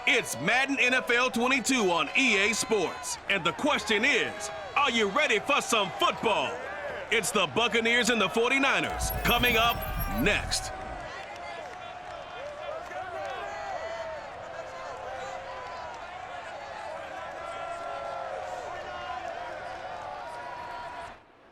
It's Madden NFL 22 on EA Sports. And the question is, are you ready for some football? It's the Buccaneers and the 49ers coming up next.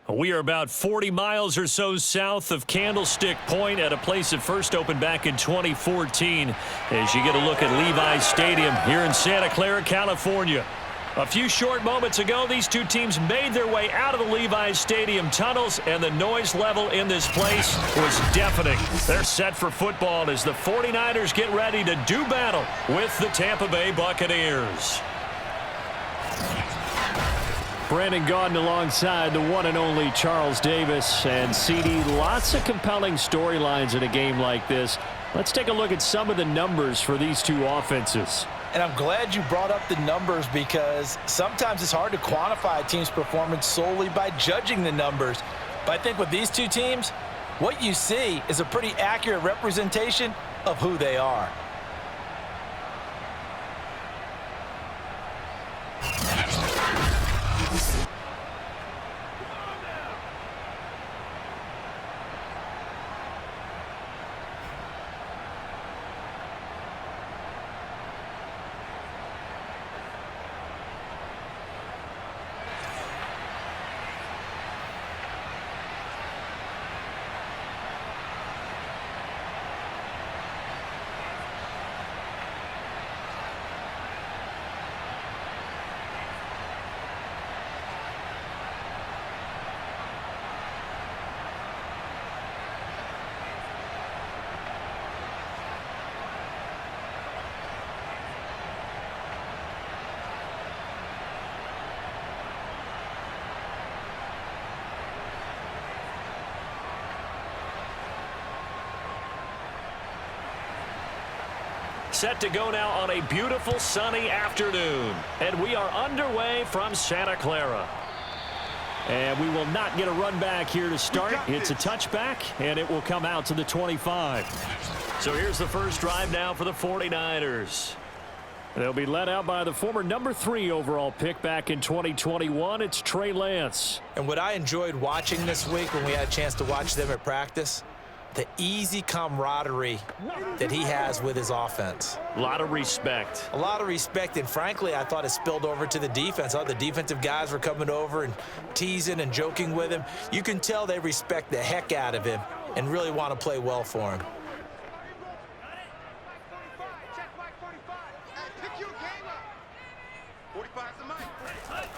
We are about 40 miles or so south of Candlestick Point at a place that first opened back in 2014 as you get a look at Levi's Stadium here in Santa Clara, California. A few short moments ago, these two teams made their way out of the Levi's Stadium tunnels, and the noise level in this place was deafening. They're set for football as the 49ers get ready to do battle with the Tampa Bay Buccaneers. Brandon Gaudin alongside the one and only Charles Davis. And CD, lots of compelling storylines in a game like this. Let's take a look at some of the numbers for these two offenses. And I'm glad you brought up the numbers because sometimes it's hard to quantify a team's performance solely by judging the numbers. But I think with these two teams, what you see is a pretty accurate representation of who they are. Set to go now on a beautiful sunny afternoon. And we are underway from Santa Clara. And we will not get a run back here to start. It's a touchback, and it will come out to the 25. So here's the first drive now for the 49ers. They'll be led out by the former number 3 overall pick back in 2021. It's Trey Lance. And what I enjoyed watching this week when we had a chance to watch them at practice, the easy camaraderie that he has with his offense. A lot of respect. A lot of respect, and frankly, I thought it spilled over to the defense. All the defensive guys were coming over and teasing and joking with him. You can tell they respect the heck out of him and really want to play well for him.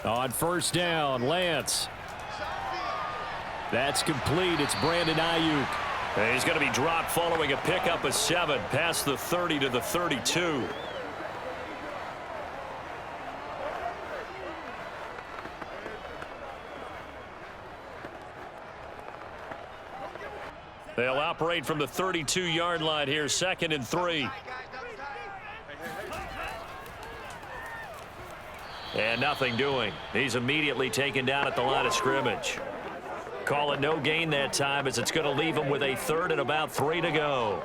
On first down, Lance. That's complete. It's Brandon Ayuk. He's going to be dropped following a pickup of 7 past the 30 to the 32. They'll operate from the 32-yard line here, 2nd and 3. And nothing doing. He's immediately taken down at the line of scrimmage. Call it no gain that time as it's going to leave him with a 3rd and about 3 to go.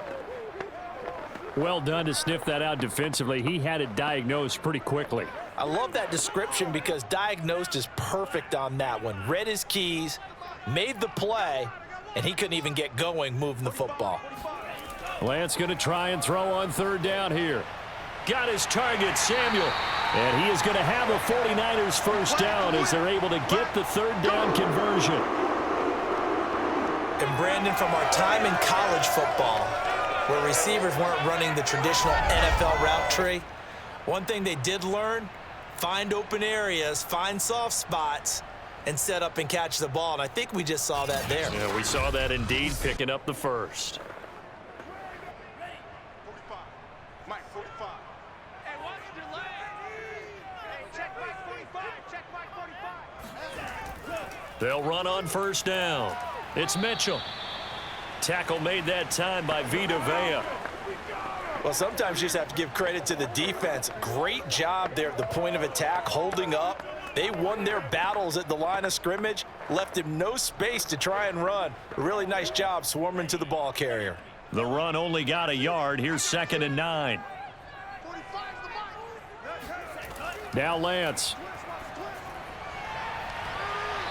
Well done to sniff that out defensively. He had it diagnosed pretty quickly. I love that description because diagnosed is perfect on that one. Read his keys, made the play, and he couldn't even get going moving the football. Lance going to try and throw on 3rd down here. Got his target, Samuel. And he is going to have a 49ers first down as they're able to get the 3rd down conversion. And Brandon, from our time in college football, where receivers weren't running the traditional NFL route tree, one thing they did learn, find open areas, find soft spots, and set up and catch the ball. And I think we just saw that there. Yeah, we saw that indeed, picking up the first. They'll run on first down. It's Mitchell. Tackle made that time by Vita Vea. Well, sometimes you just have to give credit to the defense. Great job there at the point of attack, holding up. They won their battles at the line of scrimmage, left him no space to try and run. A really nice job swarming to the ball carrier. The run only got a yard. Here's 2nd and 9. Now Lance.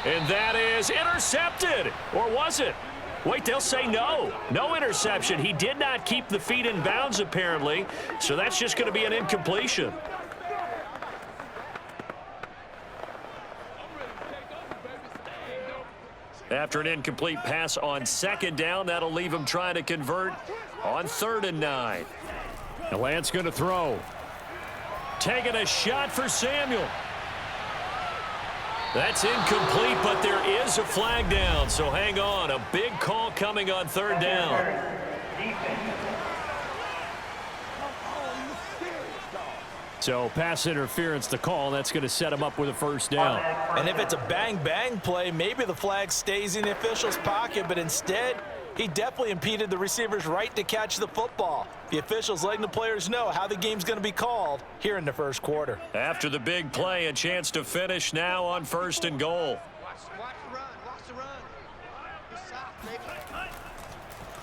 And that is intercepted. Or was it? Wait, they'll say no. No interception. He did not keep the feet in bounds, apparently. So that's just going to be an incompletion. After an incomplete pass on second down, that'll leave him trying to convert on 3rd and 9. The Lance going to throw. Taking a shot for Samuel. That's incomplete, but there is a flag down, so hang on. A big call coming on 3rd down. So pass interference the call. That's going to set him up with a 1st down. And if it's a bang-bang play, maybe the flag stays in the official's pocket, but instead, he definitely impeded the receiver's right to catch the football. The officials letting the players know how the game's going to be called here in the 1st quarter. After the big play, a chance to finish now on 1st and goal. Watch the run. Watch the run. Good stop,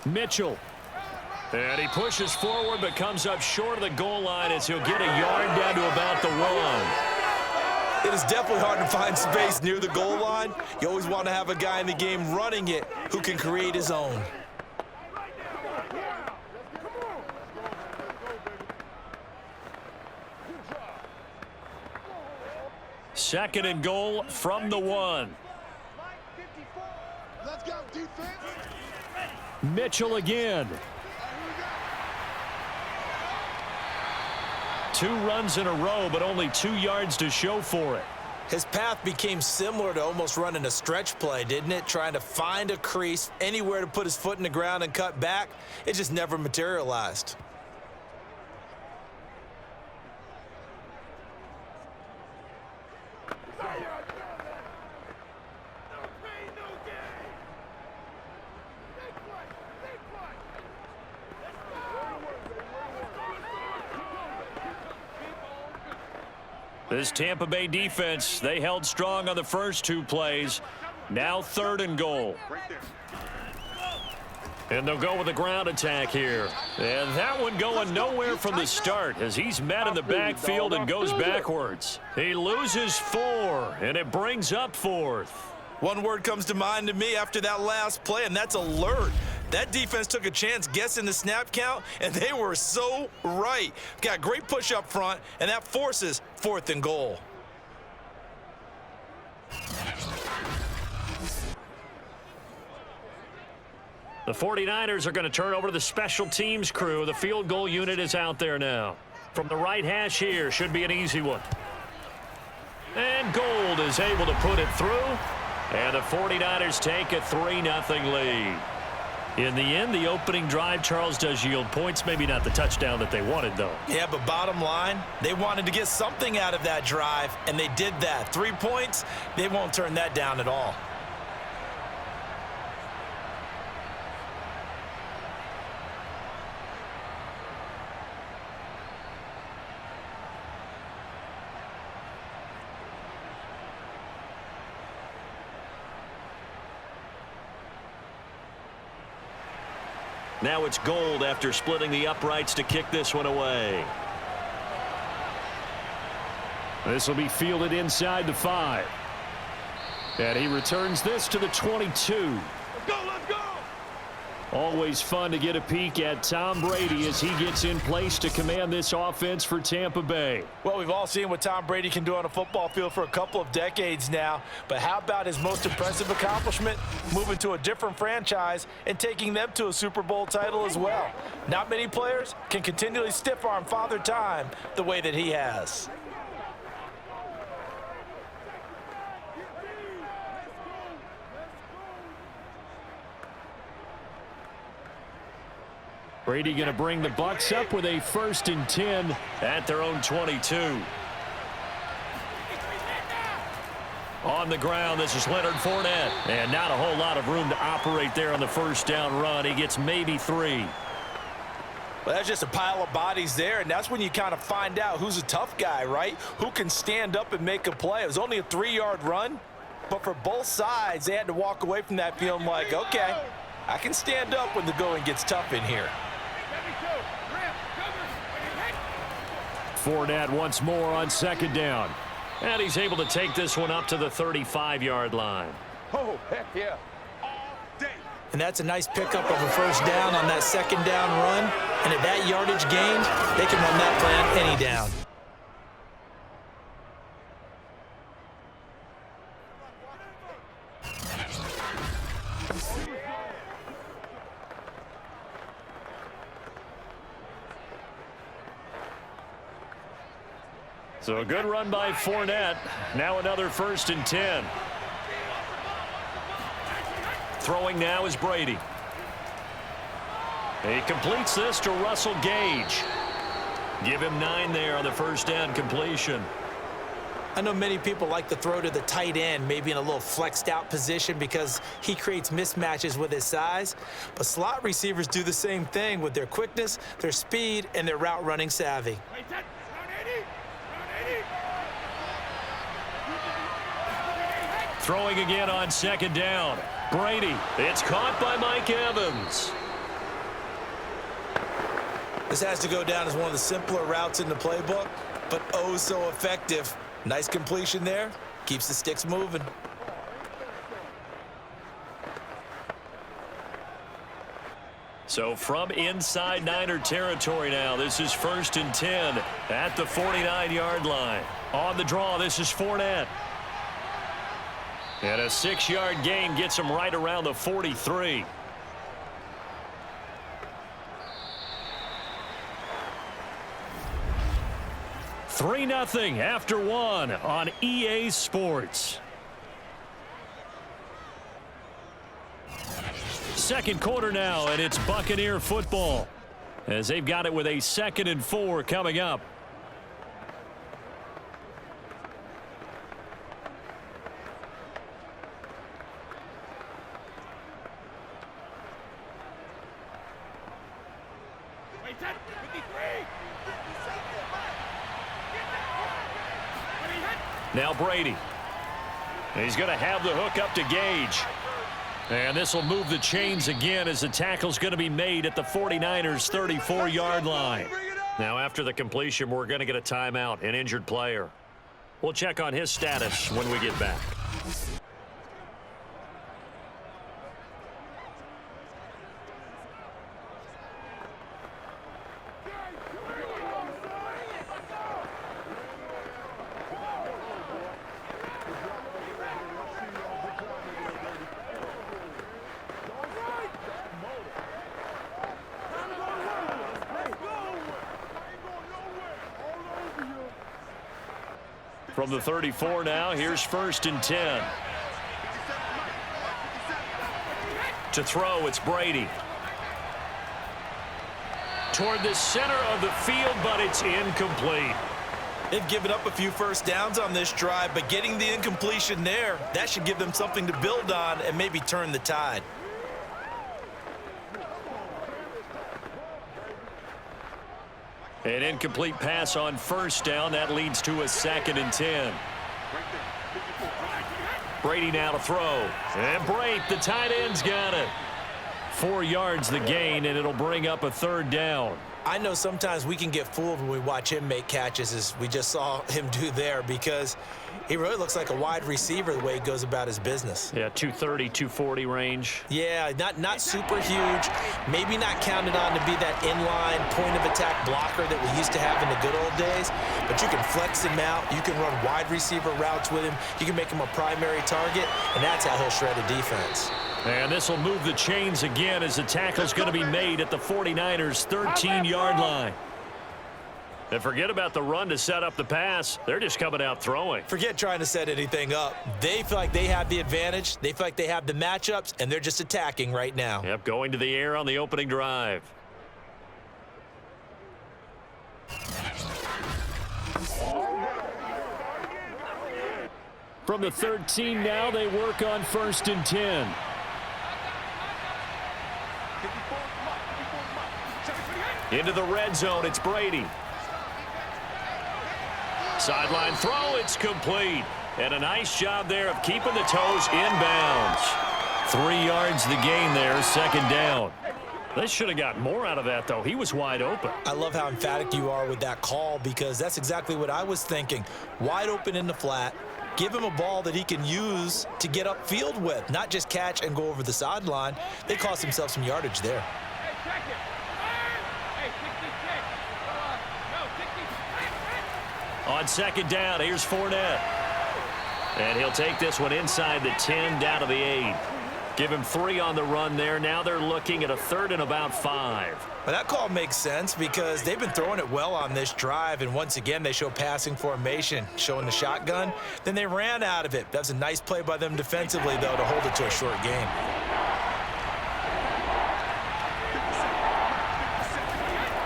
baby. Mitchell. And he pushes forward but comes up short of the goal line as he'll get a yard down to about the 1. It is definitely hard to find space near the goal line. You always want to have a guy in the game running it who can create his own. Second and goal from the 1. Let's go, defense. Mitchell again. 2 runs in a row, but only 2 yards to show for it. His path became similar to almost running a stretch play, didn't it? Trying to find a crease, anywhere to put his foot in the ground and cut back. It just never materialized. This Tampa Bay defense, they held strong on the first 2 plays. Now 3rd and goal. And they'll go with a ground attack here. And that one going nowhere from the start as he's met in the backfield and goes backwards. He loses 4, and it brings up 4th. One word comes to mind to me after that last play, and that's alert. That defense took a chance guessing the snap count, and they were so right. Got great push up front, and that forces 4th and goal. The 49ers are going to turn over to the special teams crew. The field goal unit is out there now. From the right hash here, should be an easy one. And Gold is able to put it through. And the 49ers take a 3-0 lead. In the end, the opening drive, Charles, does yield points. Maybe not the touchdown that they wanted, though. Yeah, but bottom line, they wanted to get something out of that drive, and they did that. 3 points, they won't turn that down at all. Now it's Gold after splitting the uprights to kick this one away. This will be fielded inside the 5. And he returns this to the 22. Let's go, let's go. Always fun to get a peek at Tom Brady as he gets in place to command this offense for Tampa Bay. Well, we've all seen what Tom Brady can do on a football field for a couple of decades now. But how about his most impressive accomplishment? Moving to a different franchise and taking them to a Super Bowl title as well. Not many players can continually stiff-arm Father Time the way that he has. Brady going to bring the Bucs up with a 1st and 10 at their own 22. On the ground, this is Leonard Fournette. And not a whole lot of room to operate there on the 1st down run. He gets maybe 3. Well, that's just a pile of bodies there, and that's when you kind of find out who's a tough guy, right? Who can stand up and make a play. It was only a 3-yard run, but for both sides, they had to walk away from that feeling like, okay, I can stand up when the going gets tough in here. Fournette once more on second down. And he's able to take this one up to the 35-yard line. Oh, heck yeah. And that's a nice pickup of a first down on that second down run. And at that yardage gain, they can run that plan any down. So a good run by Fournette. Now another 1st and 10. Throwing now is Brady. He completes this to Russell Gage. Give him 9 there on the first down completion. I know many people like to throw to the tight end, maybe in a little flexed out position because he creates mismatches with his size. But slot receivers do the same thing with their quickness, their speed, and their route running savvy. Throwing again on second down. Brady. It's caught by Mike Evans. This has to go down as one of the simpler routes in the playbook, but oh so effective. Nice completion there. Keeps the sticks moving. So from inside Niner territory now, this is 1st and 10 at the 49-yard line. On the draw, this is Fournette. And a 6-yard gain gets him right around the 43. $3-0 after 1 on EA Sports. Second quarter now, and it's Buccaneer football as they've got it with a 2nd and 4 coming up. Now Brady. He's going to have the hook up to Gage. And this will move the chains again as the tackle's going to be made at the 49ers' 34-yard line. Now after the completion, we're going to get a timeout, an injured player. We'll check on his status when we get back. From the 34 now, here's 1st and 10. To throw, it's Brady. Toward the center of the field, but it's incomplete. They've given up a few first downs on this drive, but getting the incompletion there, that should give them something to build on and maybe turn the tide. An incomplete pass on 1st down. That leads to a 2nd and 10. Brady now to throw. And break. The tight end's got it. 4 yards the gain, and it'll bring up a 3rd down. I know sometimes we can get fooled when we watch him make catches, as we just saw him do there, because he really looks like a wide receiver the way he goes about his business. Yeah, 230, 240 range. Yeah, not super huge. Maybe not counted on to be that inline point-of-attack blocker that we used to have in the good old days, but you can flex him out. You can run wide receiver routes with him. You can make him a primary target, and that's how he'll shred a defense. And this will move the chains again as the tackle's going to be made at the 49ers' 13-yard line. And forget about the run to set up the pass. They're just coming out throwing. Forget trying to set anything up. They feel like they have the advantage. They feel like they have the matchups, and they're just attacking right now. Yep, going to the air on the opening drive. From the 13 now, they work on 1st and 10. Into the red zone, it's Brady. Sideline throw, it's complete. And a nice job there of keeping the toes inbounds. 3 yards the gain there, 2nd down. They should have got more out of that, though. He was wide open. I love how emphatic you are with that call because that's exactly what I was thinking. Wide open in the flat. Give him a ball that he can use to get upfield with, not just catch and go over the sideline. They cost themselves some yardage there. On second down, here's Fournette. And he'll take this one inside the 10, down to the 8. Give him 3 on the run there. Now they're looking at a 3rd and about 5. Well, that call makes sense because they've been throwing it well on this drive, and once again, they show passing formation, showing the shotgun. Then they ran out of it. That was a nice play by them defensively, though, to hold it to a short game.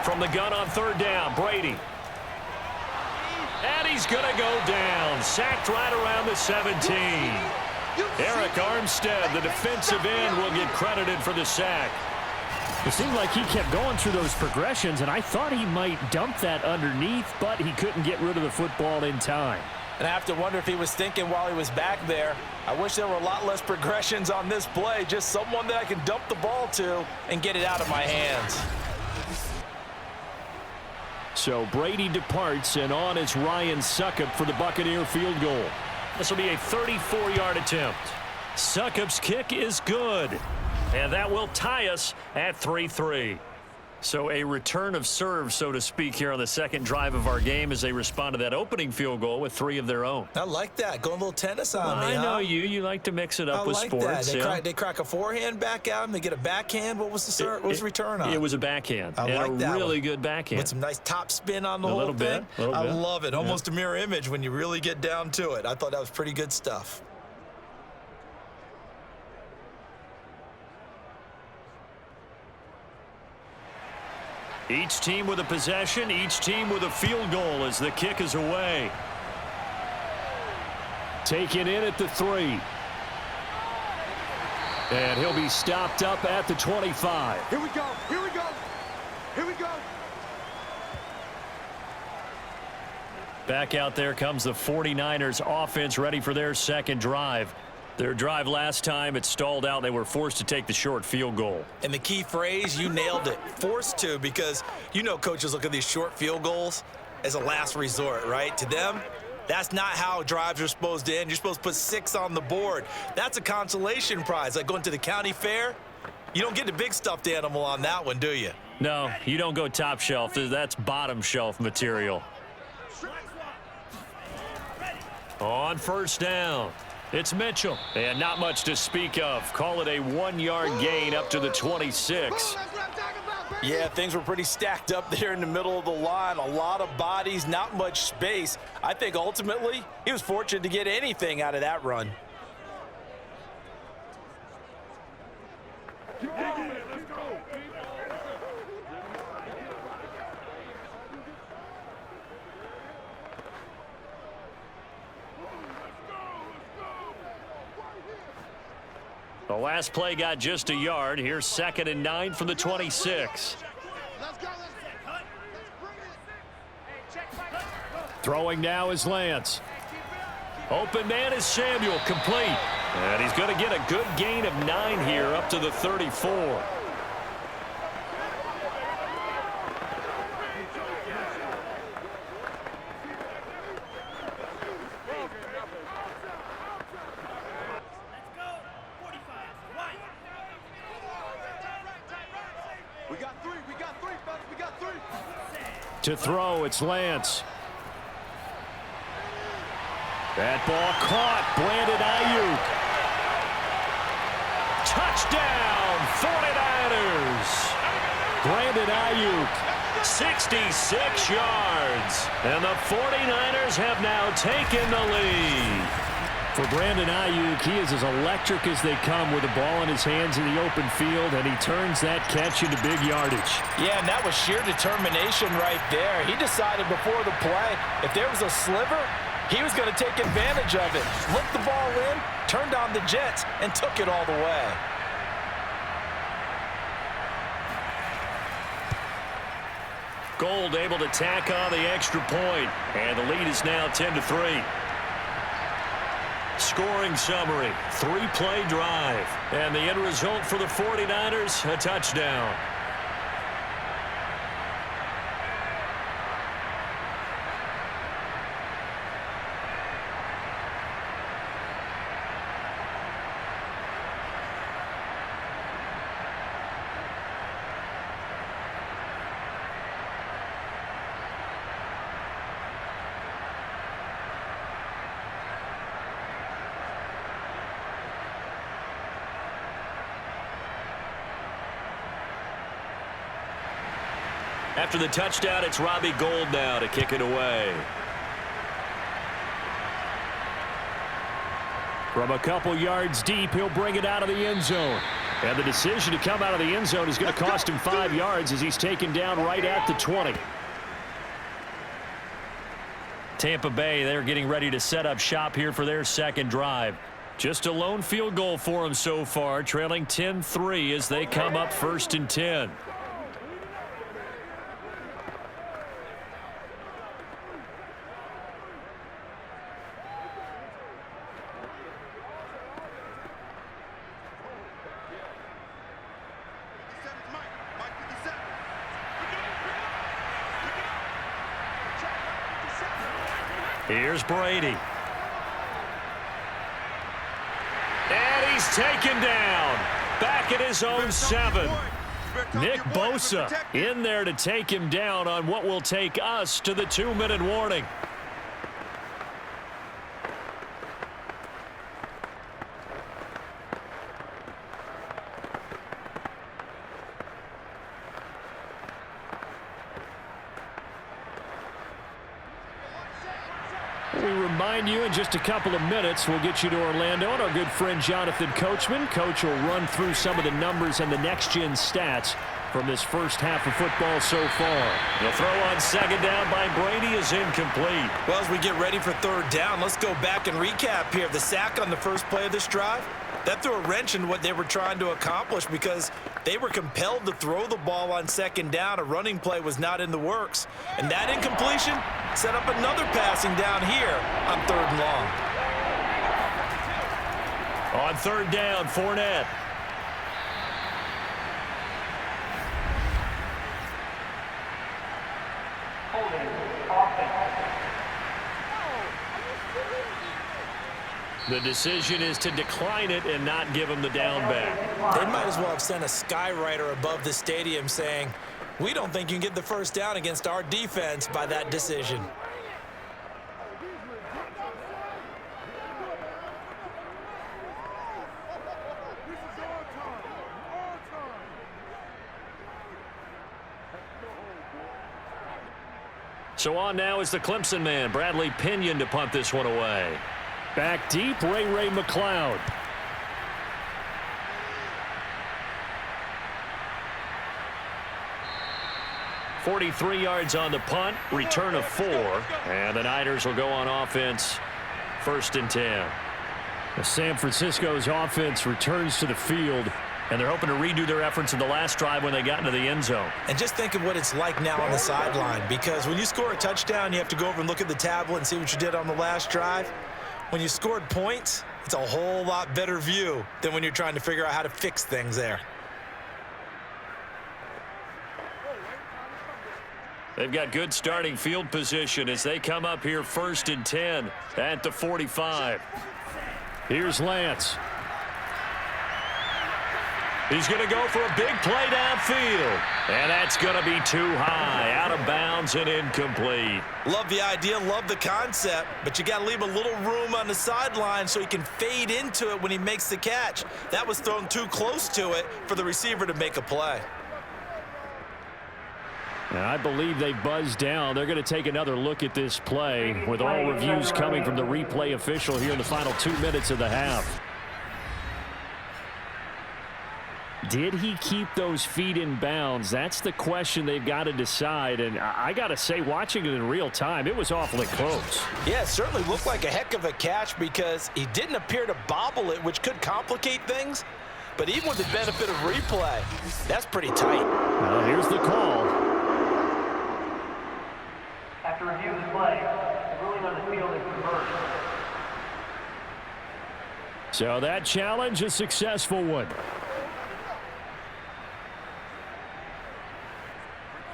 From the gun on 3rd down, Brady. And he's going to go down. Sacked right around the 17. Eric Armstead, the defensive end, will get credited for the sack. It seemed like he kept going through those progressions, and I thought he might dump that underneath, but he couldn't get rid of the football in time. And I have to wonder if he was thinking while he was back there, I wish there were a lot less progressions on this play, just someone that I can dump the ball to and get it out of my hands. So Brady departs, and on is Ryan Succop for the Buccaneer field goal. This will be a 34-yard attempt. Succop's kick is good. And that will tie us at 3-3. So a return of serve, so to speak, here on the second drive of our game as they respond to that opening field goal with 3 of their own. I like that. Going a little tennis on me, I know you like to mix it up with sports. They crack a forehand back out and they get a backhand. What was the return on? It was a backhand. I like that. Really good backhand. With some nice top spin on the whole little thing. bit. I love it. Almost a mirror image when you really get down to it. I thought that was pretty good stuff. Each team with a possession, each team with a field goal as the kick is away. Taken in at the 3. And he'll be stopped up at the 25. Here we go. Here we go. Here we go. Back out there comes the 49ers offense ready for their second drive. Their drive last time, it stalled out. They were forced to take the short field goal. And the key phrase, you nailed it. Forced to, because you know coaches look at these short field goals as a last resort, right? To them, that's not how drives are supposed to end. You're supposed to put 6 on the board. That's a consolation prize. Like going to the county fair, you don't get the big stuffed animal on that one, do you? No, you don't go top shelf. That's bottom shelf material. On first down. It's Mitchell, and not much to speak of. Call it a 1-yard gain up to the 26. Yeah, things were pretty stacked up there in the middle of the line. A lot of bodies, not much space. I think ultimately he was fortunate to get anything out of that run. The last play got just a yard. Here's 2nd and 9 from the 26. Throwing now is Lance. Open man is Samuel, complete. And he's going to get a good gain of 9 here up to the 34. To throw, it's Lance. That ball caught. Brandon Ayuk. Touchdown, 49ers. Brandon Ayuk. 66 yards. And the 49ers have now taken the lead. For Brandon Ayuk, he is as electric as they come with the ball in his hands in the open field, and he turns that catch into big yardage. Yeah, and that was sheer determination right there. He decided before the play, if there was a sliver, he was going to take advantage of it. Looked the ball in, turned on the jets, and took it all the way. Gold able to tack on the extra point, and the lead is now 10-3. Scoring summary, 3-play drive. And the end result for the 49ers, a touchdown. After the touchdown, it's Robbie Gould now to kick it away. From a couple yards deep, he'll bring it out of the end zone. And the decision to come out of the end zone is going to cost him 5 yards as he's taken down right at the 20. Tampa Bay, they're getting ready to set up shop here for their second drive. Just a lone field goal for them so far, trailing 10-3 as they come up 1st and 10. Here's Brady. And he's taken down. Back at his own 7. Nick Bosa in there to take him down on what will take us to the 2-minute warning. We remind you in just a couple of minutes, we'll get you to Orlando and our good friend Jonathan Coachman. Coach will run through some of the numbers and the next-gen stats from this first half of football so far. The throw on second down by Brady is incomplete. Well, as we get ready for third down, let's go back and recap here. The sack on the first play of this drive, that threw a wrench in what they were trying to accomplish because they were compelled to throw the ball on second down. A running play was not in the works. And that incompletion set up another passing down here on 3rd and long. On 3rd down, Fournette. The decision is to decline it and not give him the down back. They might as well have sent a skywriter above the stadium saying, we don't think you can get the first down against our defense by that decision. So on now is the Clemson man, Bradley Pinion, to punt this one away. Back deep, Ray McLeod. .43 yards on the punt, return of 4, and the Niners will go on offense, 1st and 10. San Francisco's offense returns to the field, and they're hoping to redo their efforts in the last drive when they got into the end zone. And just think of what it's like now on the sideline, because when you score a touchdown, you have to go over and look at the tablet and see what you did on the last drive. When you scored points, it's a whole lot better view than when you're trying to figure out how to fix things there. They've got good starting field position as they come up here 1st and 10 at the 45. Here's Lance. He's going to go for a big play downfield. And that's going to be too high, out of bounds and incomplete. Love the idea, love the concept, but you got to leave a little room on the sideline so he can fade into it when he makes the catch. That was thrown too close to it for the receiver to make a play. And I believe they buzzed down. They're going to take another look at this play with all reviews coming from the replay official here in the final 2 minutes of the half. Did he keep those feet in bounds? That's the question they've got to decide. And I got to say, watching it in real time, it was awfully close. Yeah, it certainly looked like a heck of a catch because he didn't appear to bobble it, which could complicate things. But even with the benefit of replay, that's pretty tight. Well, here's the call. After review of the play, the ruling on the field is reversed. So that challenge, a successful one.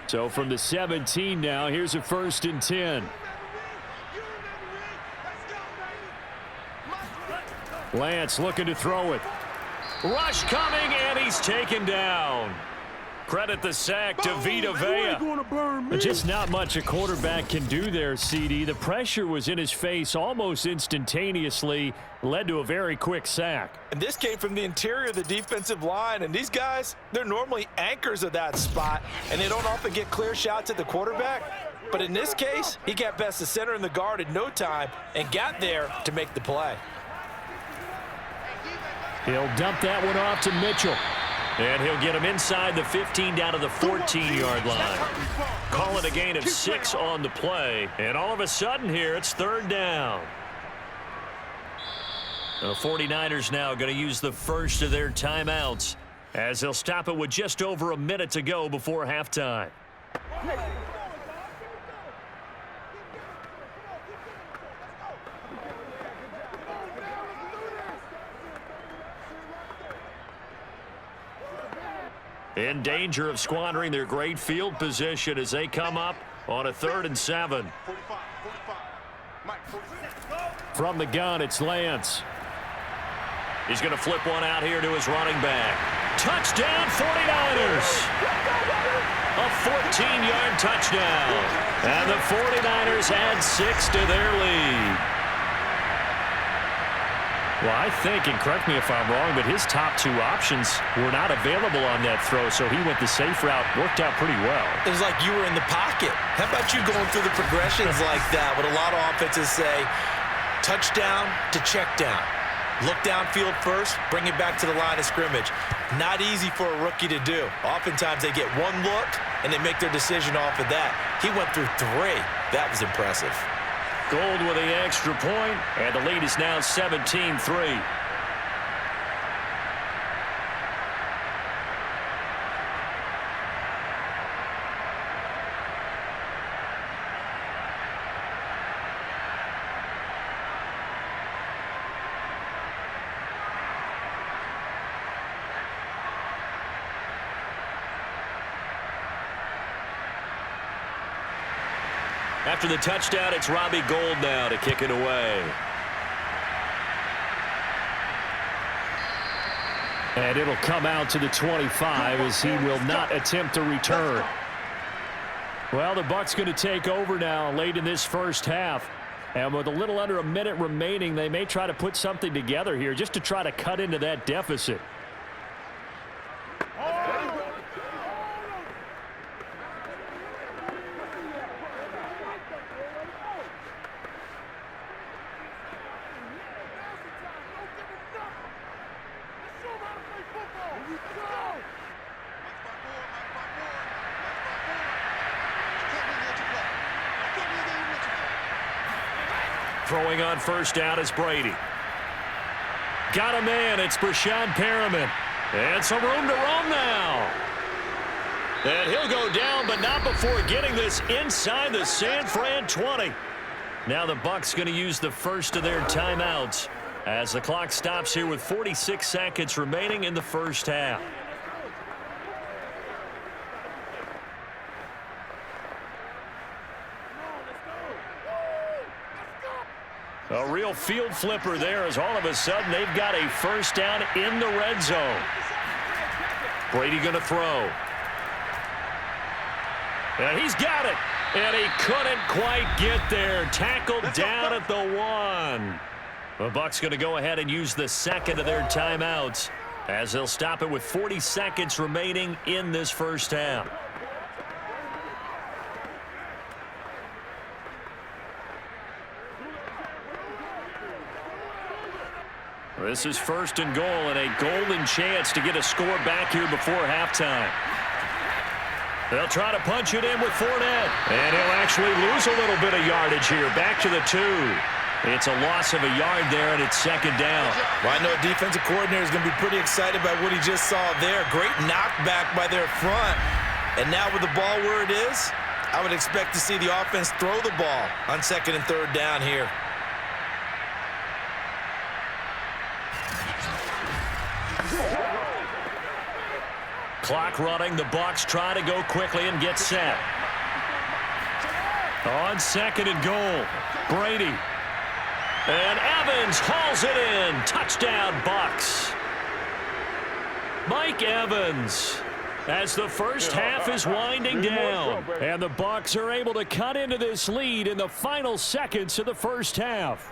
So from the 17 now, here's a 1st and 10. Lance looking to throw it. Rush coming, and he's taken down. Credit the sack to Vita Vea. Just not much a quarterback can do there, CD. The pressure was in his face almost instantaneously, led to a very quick sack. And this came from the interior of the defensive line, and these guys, they're normally anchors of that spot, and they don't often get clear shots at the quarterback. But in this case, he got past the center and the guard in no time and got there to make the play. He'll dump that one off to Mitchell. And he'll get him inside the 15 down to the 14-yard line. Call it a gain of 6 on the play. And all of a sudden here, it's 3rd down. The 49ers now going to use the first of their timeouts as they'll stop it with just over a minute to go before halftime. In danger of squandering their great field position as they come up on a 3rd and 7. From the gun, it's Lance. He's going to flip one out here to his running back. Touchdown, 49ers! A 14-yard touchdown. And the 49ers add 6 to their lead. Well, I think, and correct me if I'm wrong, but his top 2 options were not available on that throw, so he went the safe route. Worked out pretty well. It was like you were in the pocket. How about you going through the progressions like that? What a lot of offenses say, touchdown to check down. Look downfield first, bring it back to the line of scrimmage. Not easy for a rookie to do. Oftentimes they get one look, and they make their decision off of that. He went through 3. That was impressive. Gold with the extra point, and the lead is now 17-3. After the touchdown, it's Robbie Gould now to kick it away. And it'll come out to the 25 as he will not attempt a return. Well, the Bucs going to take over now late in this first half. And with a little under a minute remaining, they may try to put something together here just to try to cut into that deficit. Throwing on first down is Brady. Got a man. It's Brashad Perriman. And some room to roam now. And he'll go down, but not before getting this inside the San Fran 20. Now the Bucs going to use the first of their timeouts as the clock stops here with 46 seconds remaining in the first half. A real field flipper there as all of a sudden they've got a first down in the red zone. Brady going to throw. And he's got it. And he couldn't quite get there. Tackled down at the 1. The Bucs going to go ahead and use the second of their timeouts as they'll stop it with 40 seconds remaining in this first half. This is first and goal and a golden chance to get a score back here before halftime. They'll try to punch it in with Fournette. And he'll actually lose a little bit of yardage here. Back to the 2. It's a loss of a yard there, and it's second down. Well, I know a defensive coordinator is going to be pretty excited about what he just saw there. Great knockback by their front. And now with the ball where it is, I would expect to see the offense throw the ball on second and third down here. Clock running. The Bucs try to go quickly and get set. On second and goal, Brady. And Evans hauls it in. Touchdown, Bucs. Mike Evans as the first half is winding down. And the Bucs are able to cut into this lead in the final seconds of the first half.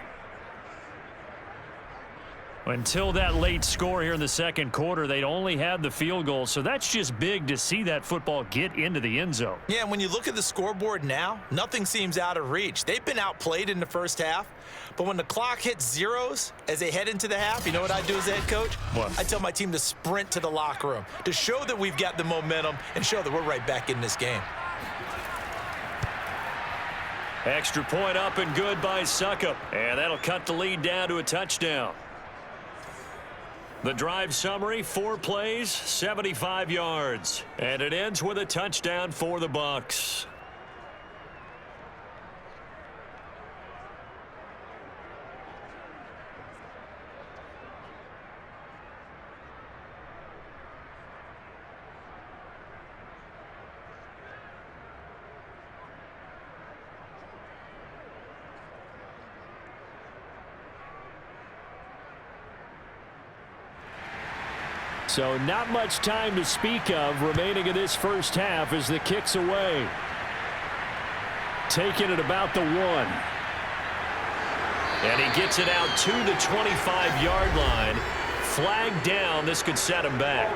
Until that late score here in the second quarter, they'd only had the field goal, so that's just big to see that football get into the end zone. Yeah, and when you look at the scoreboard now, nothing seems out of reach. They've been outplayed in the first half, but when the clock hits zeros as they head into the half, you know what I do as a head coach? What? I tell my team to sprint to the locker room to show that we've got the momentum and show that we're right back in this game. Extra point up and good by Succop, and that'll cut the lead down to a touchdown. The drive summary, 4 plays, 75 yards. And it ends with a touchdown for the Bucs. So not much time to speak of remaining in this first half as the kick's away. Taking it about the 1. And he gets it out to the 25-yard line. Flag down. This could set him back.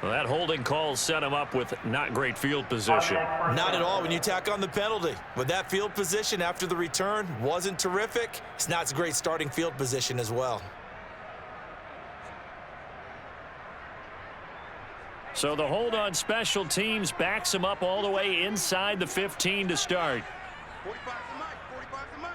Well, that holding call set him up with not great field position. Not at all when you tack on the penalty. With that field position after the return wasn't terrific. It's not a great starting field position as well. So the hold on special teams backs him up all the way inside the 15 to start. 45 to Mike. 45 to Mike.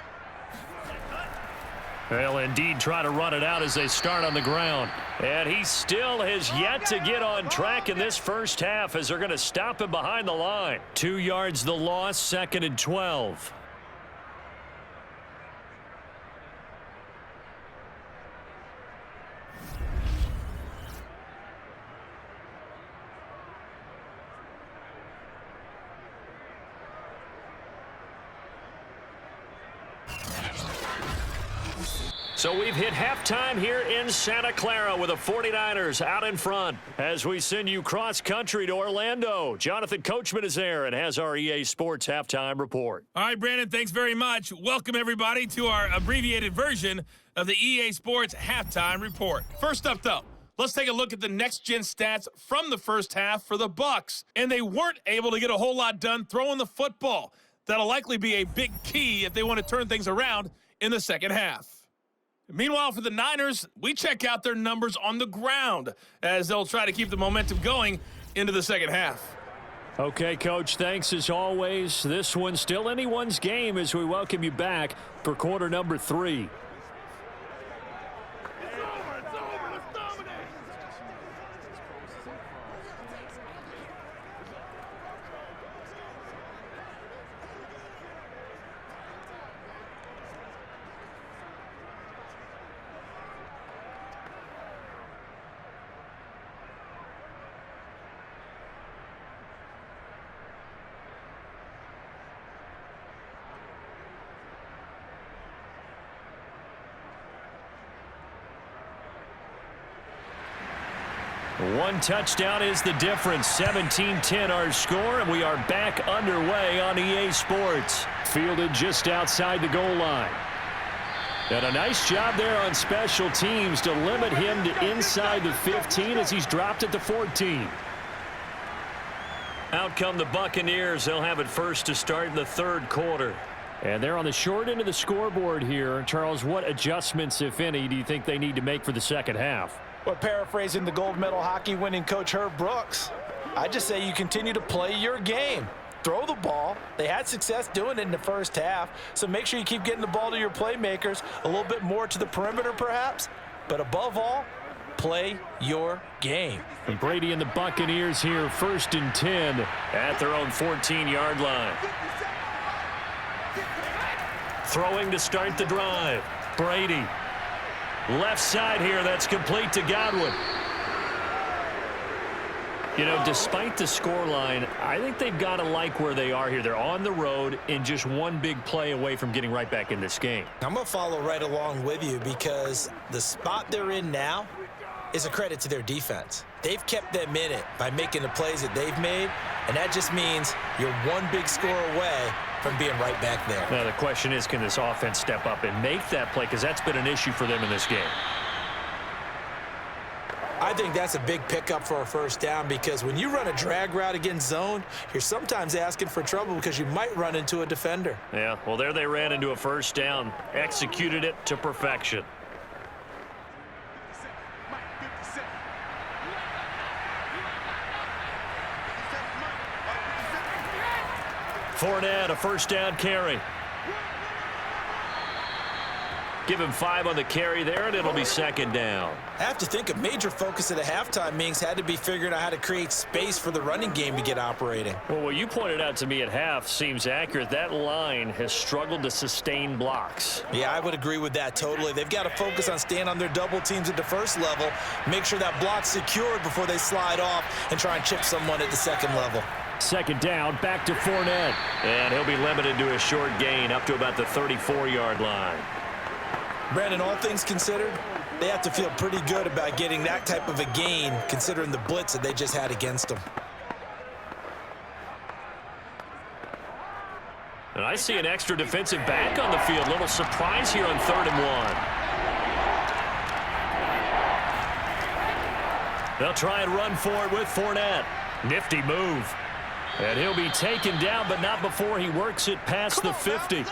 They'll indeed try to run it out as they start on the ground. And he still has yet to get on track in this first half as they're going to stop him behind the line. 2 yards the loss, 2nd and 12. So we've hit halftime here in Santa Clara with the 49ers out in front as we send you cross-country to Orlando. Jonathan Coachman is there and has our EA Sports halftime report. All right, Brandon, thanks very much. Welcome, everybody, to our abbreviated version of the EA Sports halftime report. First up, though, let's take a look at the next-gen stats from the first half for the Bucs. And they weren't able to get a whole lot done throwing the football. That'll likely be a big key if they want to turn things around in the second half. Meanwhile, for the Niners, we check out their numbers on the ground as they'll try to keep the momentum going into the second half. Okay, Coach, thanks as always. This one's still anyone's game as we welcome you back for quarter number 3. One touchdown is the difference. 17-10 our score, and we are back underway on EA Sports. Fielded just outside the goal line. And a nice job there on special teams to limit him to inside the 15 as he's dropped it to 14. Out come the Buccaneers. They'll have it first to start in the third quarter. And they're on the short end of the scoreboard here. Charles, what adjustments, if any, do you think they need to make for the second half? Well, paraphrasing the gold medal hockey winning coach Herb Brooks, I just say you continue to play your game. Throw the ball. They had success doing it in the first half, so make sure you keep getting the ball to your playmakers, a little bit more to the perimeter perhaps, but above all, play your game. And Brady and the Buccaneers here, 1st and 10 at their own 14-yard line. Throwing to start the drive. Brady. Left side here, that's complete to Godwin. You know, despite the scoreline, I think they've got to like where they are here. They're on the road and just one big play away from getting right back in this game. I'm going to follow right along with you because the spot they're in now is a credit to their defense. They've kept them in it by making the plays that they've made, and that just means you're one big score away from being right back there. Now, the question is, can this offense step up and make that play? Because that's been an issue for them in this game. I think that's a big pickup for a first down because when you run a drag route against zone, you're sometimes asking for trouble because you might run into a defender. Yeah, well, there they ran into a first down, executed it to perfection. Fournette, a first down carry. Give him 5 on the carry there, and it'll be second down. I have to think a major focus of the halftime meetings had to be figuring out how to create space for the running game to get operating. Well, what you pointed out to me at half seems accurate. That line has struggled to sustain blocks. Yeah, I would agree with that totally. They've got to focus on staying on their double teams at the first level, make sure that block's secured before they slide off and try and chip someone at the second level. Second down, back to Fournette. And he'll be limited to a short gain up to about the 34-yard line. Brandon, all things considered, they have to feel pretty good about getting that type of a gain considering the blitz that they just had against them. And I see an extra defensive back on the field. Little surprise here on 3rd and 1. They'll try and run for it with Fournette. Nifty move. And he'll be taken down, but not before he works it past the 50.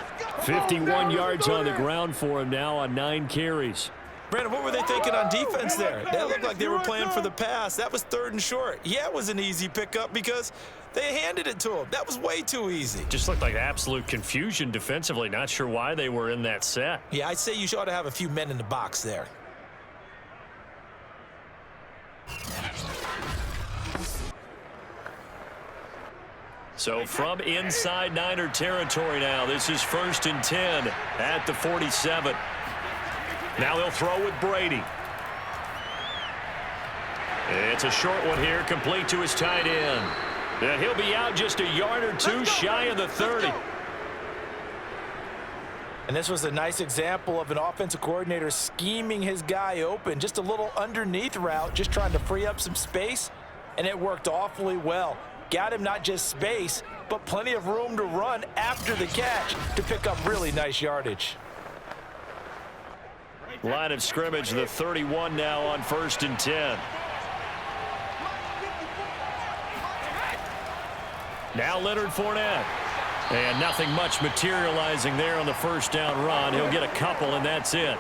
51 yards on the ground for him now on 9 carries. Brandon, what were they thinking on defense there? They looked like they were playing for the pass. That was 3rd and short. Yeah, it was an easy pickup because they handed it to him. That was way too easy. Just looked like absolute confusion defensively. Not sure why they were in that set. Yeah, I'd say you ought to have a few men in the box there. So from inside Niner territory now, this is 1st and 10 at the 47. Now they'll throw with Brady. It's a short one here, complete to his tight end. And he'll be out just a yard or two shy of the 30. And this was a nice example of an offensive coordinator scheming his guy open. Just a little underneath route, just trying to free up some space, and it worked awfully well. Got him not just space, but plenty of room to run after the catch to pick up really nice yardage. Line of scrimmage, the 31 now on 1st and 10. Now Leonard Fournette. And nothing much materializing there on the first down run. He'll get a couple, and that's it.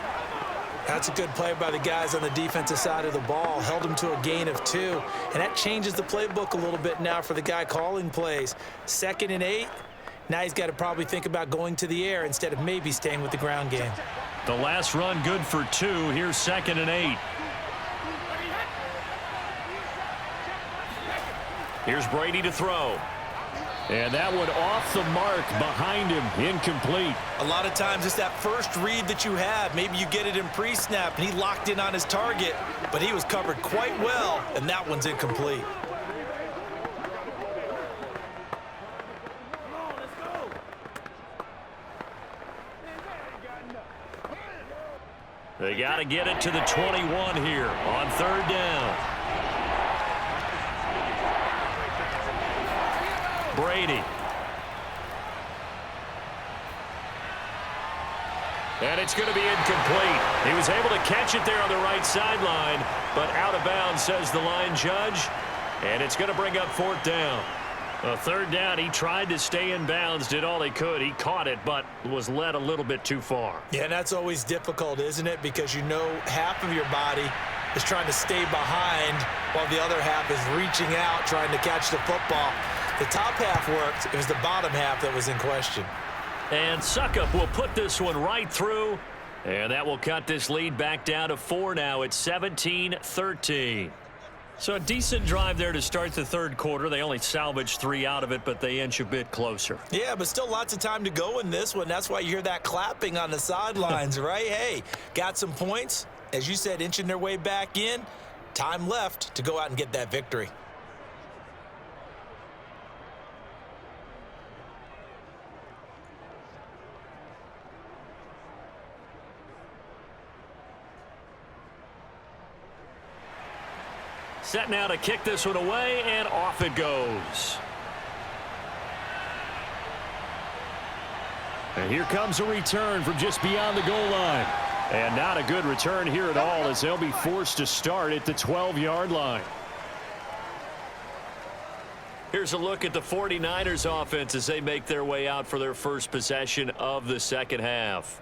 That's a good play by the guys on the defensive side of the ball. Held him to a gain of 2. And that changes the playbook a little bit now for the guy calling plays. 2nd and 8. Now he's got to probably think about going to the air instead of maybe staying with the ground game. The last run good for 2. Here's 2nd and 8. Here's Brady to throw. And that one off the mark behind him, incomplete. A lot of times it's that first read that you have. Maybe you get it in pre-snap, and he locked in on his target, but he was covered quite well, and that one's incomplete. They got to get it to the 21 here on 3rd down. Brady. And it's going to be incomplete. He was able to catch it there on the right sideline, but out of bounds, says the line judge. And it's going to bring up 4th down. 3rd down, he tried to stay in bounds, did all he could. He caught it, but was led a little bit too far. Yeah, that's always difficult, isn't it? Because you know half of your body is trying to stay behind while the other half is reaching out, trying to catch the football. The top half worked. It was the bottom half that was in question. And Suckup will put this one right through. And that will cut this lead back down to 4 now. It's 17-13. So a decent drive there to start the 3rd quarter. They only salvaged 3 out of it, but they inch a bit closer. Yeah, but still lots of time to go in this one. That's why you hear that clapping on the sidelines, right? Hey, got some points. As you said, inching their way back in. Time left to go out and get that victory. Set now to kick this one away, and off it goes. And here comes a return from just beyond the goal line. And not a good return here at all, as they'll be forced to start at the 12-yard line. Here's a look at the 49ers offense as they make their way out for their first possession of the second half.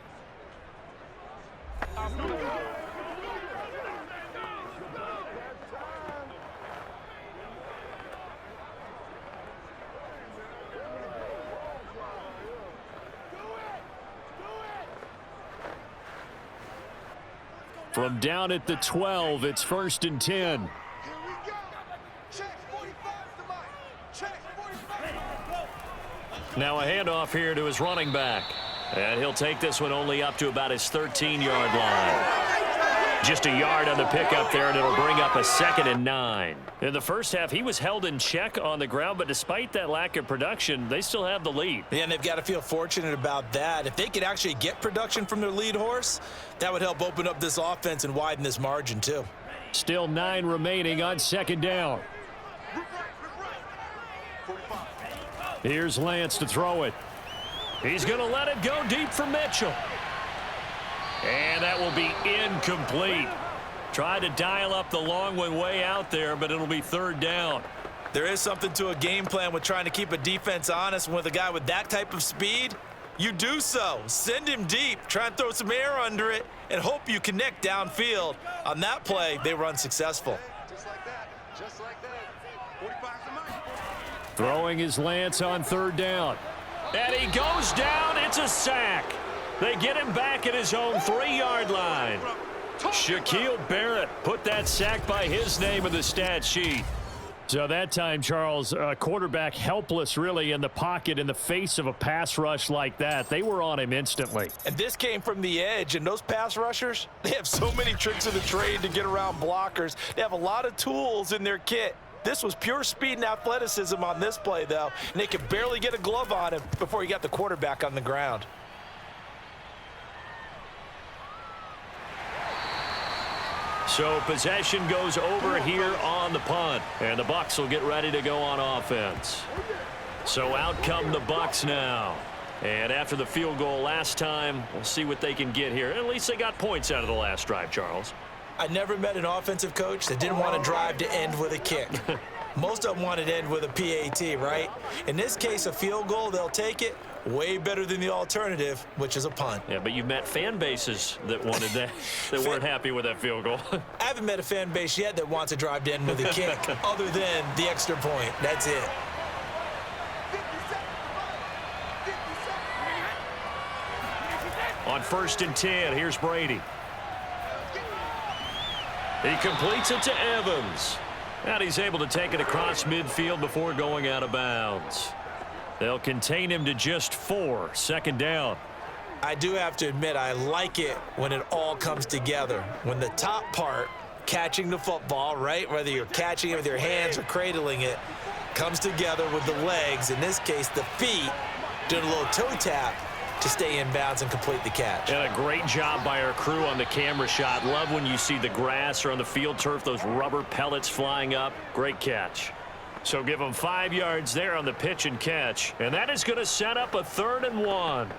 From down at the 12, it's 1st and 10. Here we go. Check 45 to Mike. Check 45. Now a handoff here to his running back. And he'll take this one only up to about his 13-yard line. Just a yard on the pickup there, and it'll bring up a 2nd and 9. In the first half, he was held in check on the ground, but despite that lack of production, they still have the lead. Yeah, and they've got to feel fortunate about that. If they could actually get production from their lead horse, that would help open up this offense and widen this margin too. Still 9 remaining on 2nd down. Here's Lance to throw it. He's going to let it go deep for Mitchell. And that will be incomplete. Tried to dial up the long one way out there, but it'll be 3rd down. There is something to a game plan with trying to keep a defense honest. With a guy with that type of speed, you do so. Send him deep, try and throw some air under it, and hope you connect downfield. On that play, they were unsuccessful. Just like that. Just like that. 45 to Mike. Throwing his Lance on 3rd down. And he goes down. It's a sack. They get him back at his own 3-yard line. Shaquille Barrett put that sack by his name in the stat sheet. So that time, Charles, quarterback helpless really in the pocket in the face of a pass rush like that. They were on him instantly. And this came from the edge, and those pass rushers, they have so many tricks of the trade to get around blockers. They have a lot of tools in their kit. This was pure speed and athleticism on this play, though, and they could barely get a glove on him before he got the quarterback on the ground. So possession goes over here on the punt, and the Bucs will get ready to go on offense. So out come the Bucs now. And after the field goal last time, we'll see what they can get here. At least they got points out of the last drive, Charles. I never met an offensive coach that didn't want to drive to end with a kick. Most of them wanted to end with a PAT, right? In this case, a field goal, they'll take it. Way better than the alternative, which is a punt. Yeah, but you've met fan bases that wanted that, that weren't happy with that field goal. I haven't met a fan base yet that wants to drive to end with a kick other than the extra point. That's it. 50 On 1st and 10, here's Brady. He completes it to Evans. And he's able to take it across midfield before going out of bounds. They'll contain him to just 4. 2nd down. I do have to admit, I like it when it all comes together. When the top part, catching the football, right, whether you're catching it with your hands or cradling it, comes together with the legs, in this case the feet, doing a little toe tap to stay in bounds and complete the catch. And a great job by our crew on the camera shot. Love when you see the grass or on the field turf, those rubber pellets flying up. Great catch. So give them 5 yards there on the pitch and catch. And that is going to set up a 3rd and 1.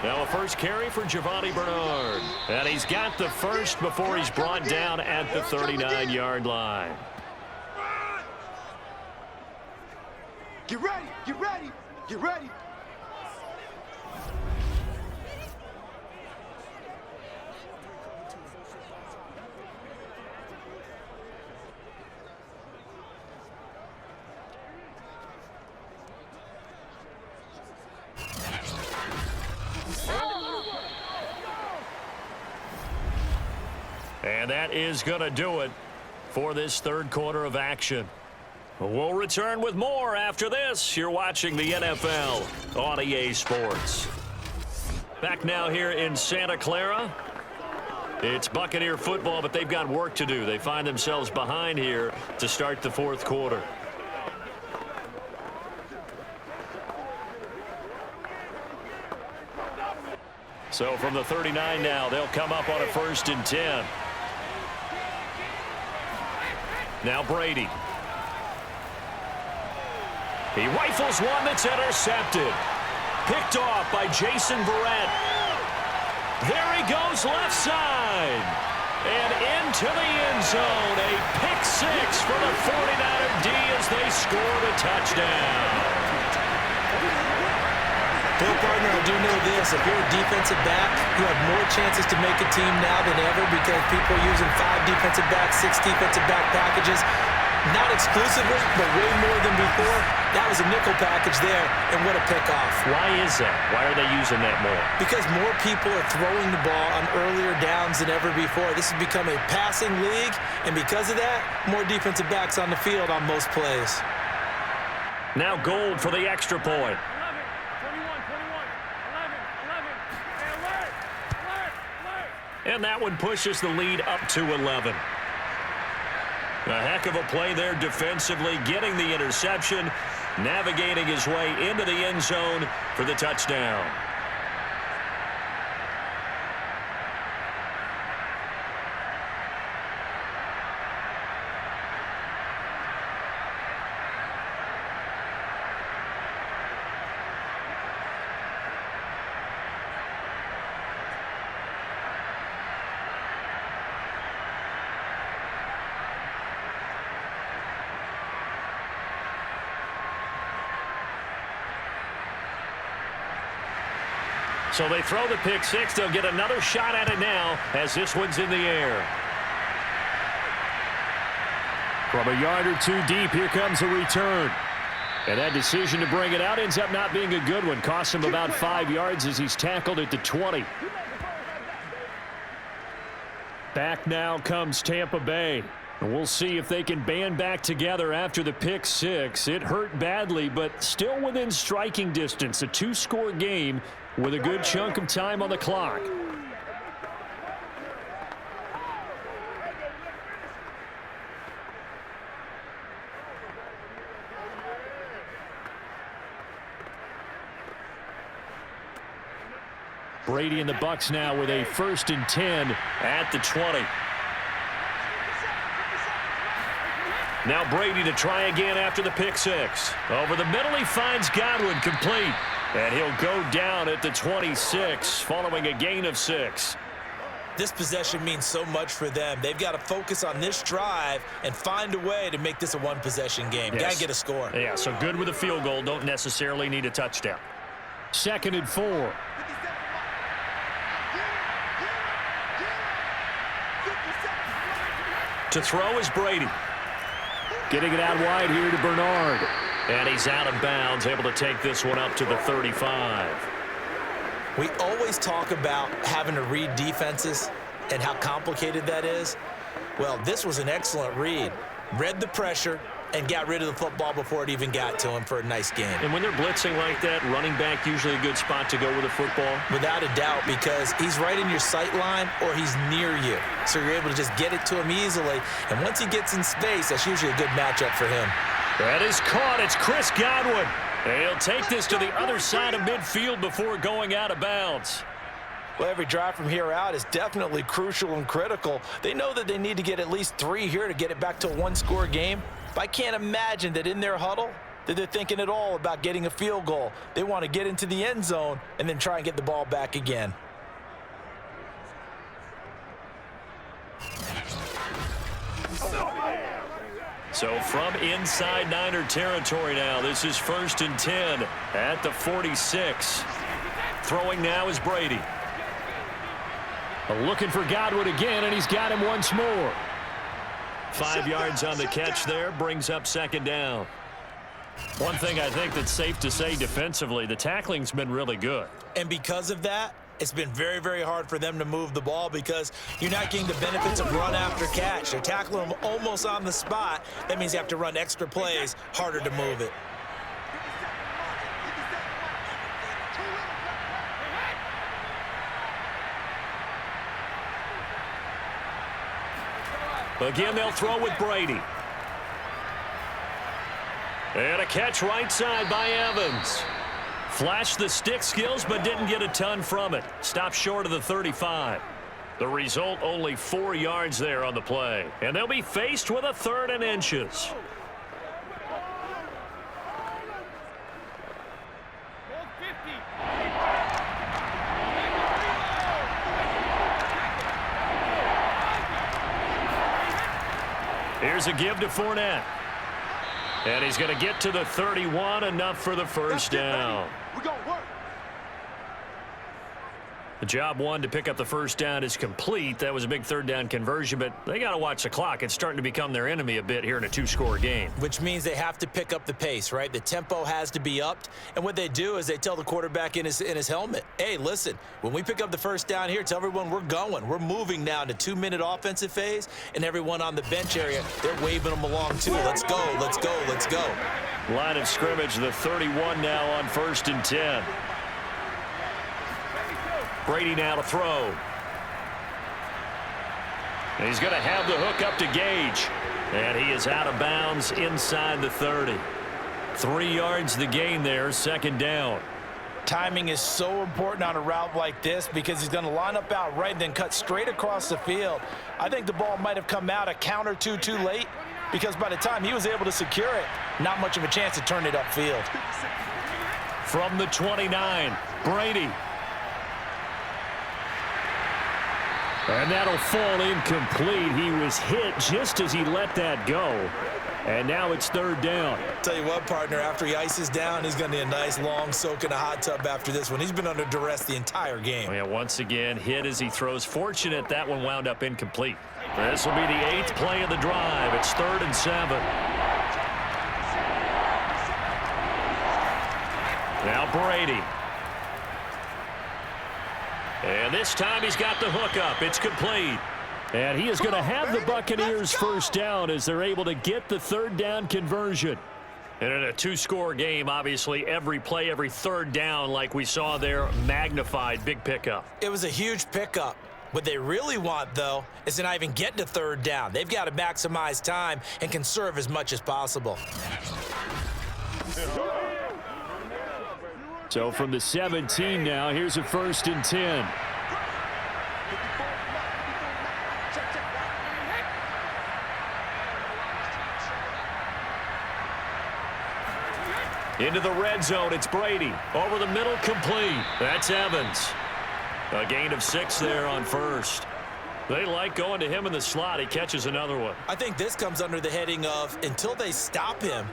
Now a first carry for Giovanni Bernard. And he's got the first before he's brought down at the 39-yard line. Get ready. Get ready. Get ready. And that is going to do it for this 3rd quarter of action. We'll return with more after this. You're watching the NFL on EA Sports. Back now here in Santa Clara. It's Buccaneer football, but they've got work to do. They find themselves behind here to start the 4th quarter. So from the 39 now, they'll come up on a 1st and 10. Now Brady. He rifles one that's intercepted. Picked off by Jason Verrett. There he goes left side. And into the end zone. A pick six for the 49er D as they score the touchdown. Bill Partner, I do know this. If you're a defensive back, you have more chances to make a team now than ever because people are using 5 defensive backs, 6 defensive back packages. Not exclusively, but way more than before. That was a nickel package there, and what a pickoff. Why is that? Why are they using that more? Because more people are throwing the ball on earlier downs than ever before. This has become a passing league, and because of that, more defensive backs on the field on most plays. Now Gold for the extra point. And that one pushes the lead up to 11. A heck of a play there defensively, getting the interception, navigating his way into the end zone for the touchdown. So they throw the pick six. They'll get another shot at it now as this one's in the air. From a yard or two deep, here comes a return. And that decision to bring it out ends up not being a good one. Costs him about 5 yards as he's tackled at the 20. Back now comes Tampa Bay. And we'll see if they can band back together after the pick six. It hurt badly, but still within striking distance. A 2-score game with a good chunk of time on the clock. Brady and the Bucs now with a 1st and 10 at the 20. Now Brady to try again after the pick six. Over the middle, he finds Godwin complete. And he'll go down at the 26 following a gain of 6. This possession means so much for them. They've got to focus on this drive and find a way to make this a one-possession game. Yes. Got to get a score. Yeah, so good with a field goal. Don't necessarily need a touchdown. 2nd and 4. To throw is Brady. Getting it out wide here to Bernard. And he's out of bounds, able to take this one up to the 35. We always talk about having to read defenses and how complicated that is. Well, this was an excellent read. Read the pressure and got rid of the football before it even got to him for a nice game. And when they're blitzing like that, running back usually a good spot to go with the football? Without a doubt, because he's right in your sight line or he's near you. So you're able to just get it to him easily. And once he gets in space, that's usually a good matchup for him. That is caught. It's Chris Godwin. He'll take this to the other side of midfield before going out of bounds. Well, every drive from here out is definitely crucial and critical. They know that they need to get at least 3 here to get it back to a 1-score game. But I can't imagine that in their huddle that they're thinking at all about getting a field goal. They want to get into the end zone and then try and get the ball back again. So from inside Niner territory now, this is 1st and 10 at the 46. Throwing now is Brady. Looking for Godwin again, and he's got him once more. 5 yards on the catch there, brings up 2nd down. One thing I think that's safe to say defensively, the tackling's been really good. And because of that, it's been very, very hard for them to move the ball because you're not getting the benefits of run after catch. They're tackling them almost on the spot. That means you have to run extra plays, harder to move it. Again, they'll throw with Brady. And a catch right side by Evans. Flashed the stick skills, but didn't get a ton from it. Stopped short of the 35. The result, only 4 yards there on the play. And they'll be faced with a 3rd and inches. Here's a give to Fournette. And he's going to get to the 31, enough for the first down. We're going to work. The job one to pick up the first down is complete. That was a big 3rd down conversion, but they got to watch the clock. It's starting to become their enemy a bit here in a 2-score game. Which means they have to pick up the pace, right? The tempo has to be upped. And what they do is they tell the quarterback in his helmet, hey, listen, when we pick up the first down here, tell everyone we're going. We're moving now to 2-minute offensive phase, and everyone on the bench area, they're waving them along too. Let's go, let's go, let's go. Line of scrimmage, the 31 now on 1st and 10. Brady now to throw. And he's going to have the hook up to Gage. And he is out of bounds inside the 30. 3 yards the gain there, 2nd down. Timing is so important on a route like this because he's going to line up out right and then cut straight across the field. I think the ball might have come out a count or two too late because by the time he was able to secure it, not much of a chance to turn it upfield. From the 29, Brady. And that'll fall incomplete. He was hit just as he let that go. And now it's 3rd down. Tell you what, partner, after he ices down, he's going to need a nice long soak in a hot tub after this one. He's been under duress the entire game. Oh, yeah, once again, hit as he throws. Fortunate that one wound up incomplete. This will be the 8th play of the drive. It's 3rd and 7. Now Brady. And this time he's got the hook up. It's complete. And he is going to have the Buccaneers first down as they're able to get the 3rd down conversion. And in a 2-score game, obviously, every play, every 3rd down, like we saw there, magnified. Big pickup. It was a huge pickup. What they really want, though, is to not even get to 3rd down. They've got to maximize time and conserve as much as possible. So from the 17 now, here's a 1st and 10. Into the red zone, it's Brady. Over the middle, complete. That's Evans. A gain of 6 there on 1st. They like going to him in the slot. He catches another one. I think this comes under the heading of until they stop him,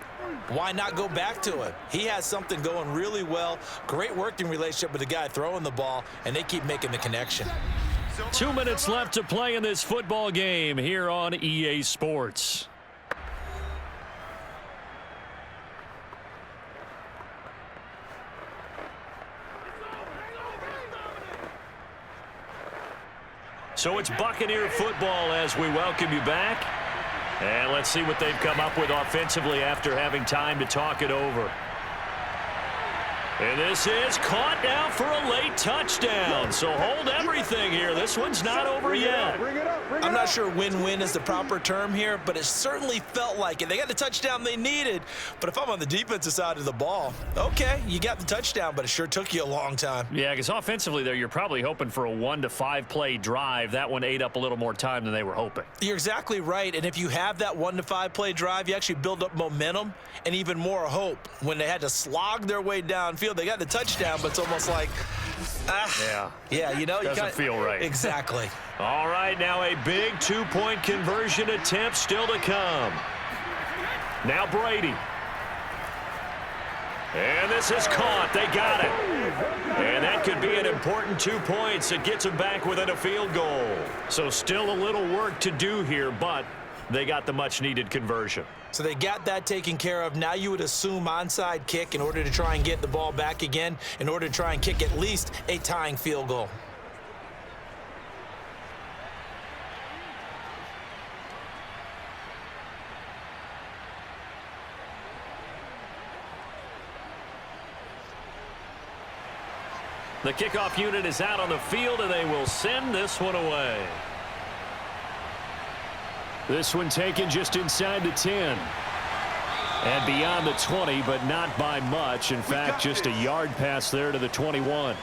why not go back to him? He has something going really well. Great working relationship with the guy throwing the ball, and they keep making the connection. 2 minutes left to play in this football game here on EA Sports. So it's Buccaneer football as we welcome you back. And let's see what they've come up with offensively after having time to talk it over. And this is caught now for a late touchdown. So hold everything here. This one's not over yet. I'm not sure win-win is the proper term here, but it certainly felt like it. They got the touchdown they needed. But if I'm on the defensive side of the ball, okay, you got the touchdown, but it sure took you a long time. Yeah, because offensively there, you're probably hoping for a 1 to 5 play drive. That one ate up a little more time than they were hoping. You're exactly right. And if you have that 1 to 5 play drive, you actually build up momentum and even more hope. When they had to slog their way downfield, they got the touchdown, but it's almost like, yeah, you know, doesn't feel right. Exactly. All right, now a big 2-point conversion attempt still to come. Now Brady. And this is caught. They got it. And that could be an important 2 points. It gets them back within a field goal. So still a little work to do here, but they got the much-needed conversion. So they got that taken care of. Now you would assume onside kick in order to try and get the ball back again, in order to try and kick at least a tying field goal. The kickoff unit is out on the field, and they will send this one away. This one taken just inside the 10. And beyond the 20, but not by much. In fact, just a yard pass there to the 21.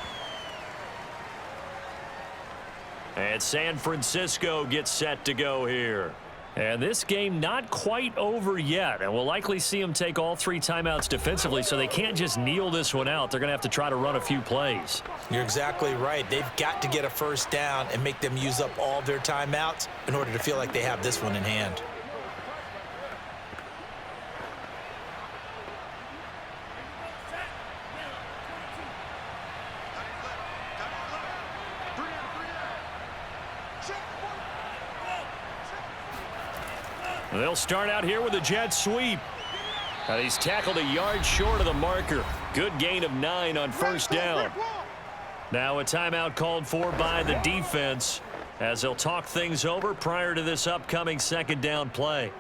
And San Francisco gets set to go here. And this game not quite over yet. And we'll likely see them take all 3 timeouts defensively, so they can't just kneel this one out. They're going to have to try to run a few plays. You're exactly right. They've got to get a first down and make them use up all their timeouts in order to feel like they have this one in hand. They'll start out here with a jet sweep. And he's tackled a yard short of the marker. Good gain of 9 on first down. Now a timeout called for by the defense as they'll talk things over prior to this upcoming second down play.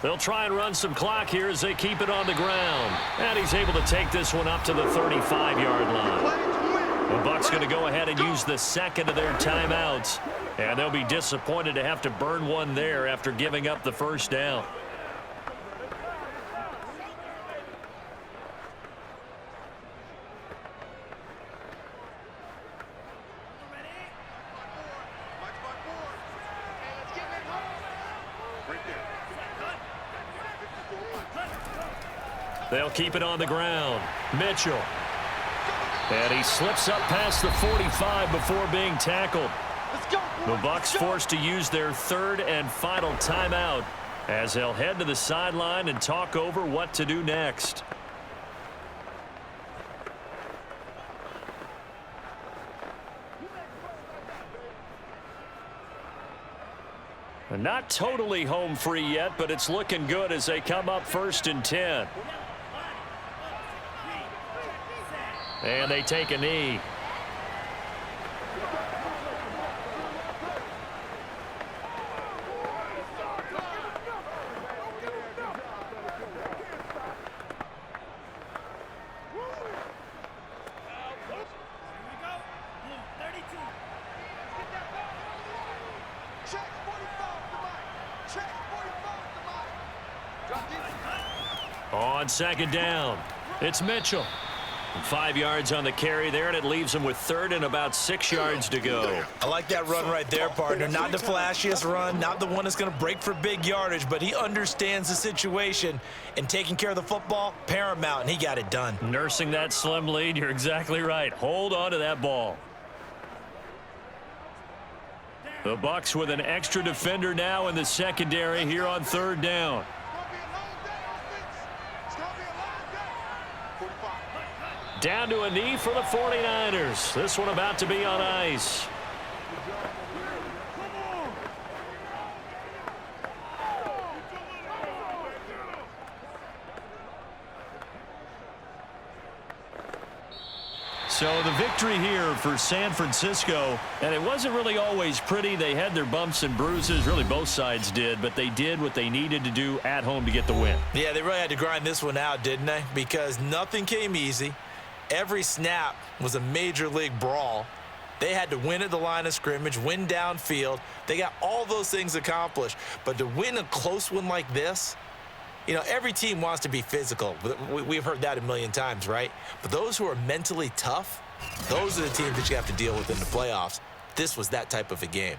They'll try and run some clock here as they keep it on the ground. And he's able to take this one up to the 35-yard line. The Bucs going to go ahead and use the second of their timeouts. And they'll be disappointed to have to burn one there after giving up the first down. They'll keep it on the ground. Mitchell. And he slips up past the 45 before being tackled. The Bucs forced to use their third and final timeout as they'll head to the sideline and talk over what to do next. And not totally home free yet, but it's looking good as they come up 1st and 10. And they take a knee. On second down, it's Mitchell. 5 yards on the carry there, and it leaves him with 3rd and about 6 yards to go. I like that run right there, partner. Not the flashiest run, not the one that's going to break for big yardage, but he understands the situation, and taking care of the football, paramount, and he got it done. Nursing that slim lead, you're exactly right. Hold on to that ball. The Bucs with an extra defender now in the secondary here on 3rd down. Down to a knee for the 49ers. This one about to be on ice. So the victory here for San Francisco, and it wasn't really always pretty. They had their bumps and bruises, really both sides did, but they did what they needed to do at home to get the win. Yeah, they really had to grind this one out, didn't they? Because nothing came easy. Every snap was a major league brawl. They had to win at the line of scrimmage, win downfield. They got all those things accomplished. But to win a close one like this, you know, every team wants to be physical. We've heard that a million times, right? But those who are mentally tough, those are the teams that you have to deal with in the playoffs. This was that type of a game.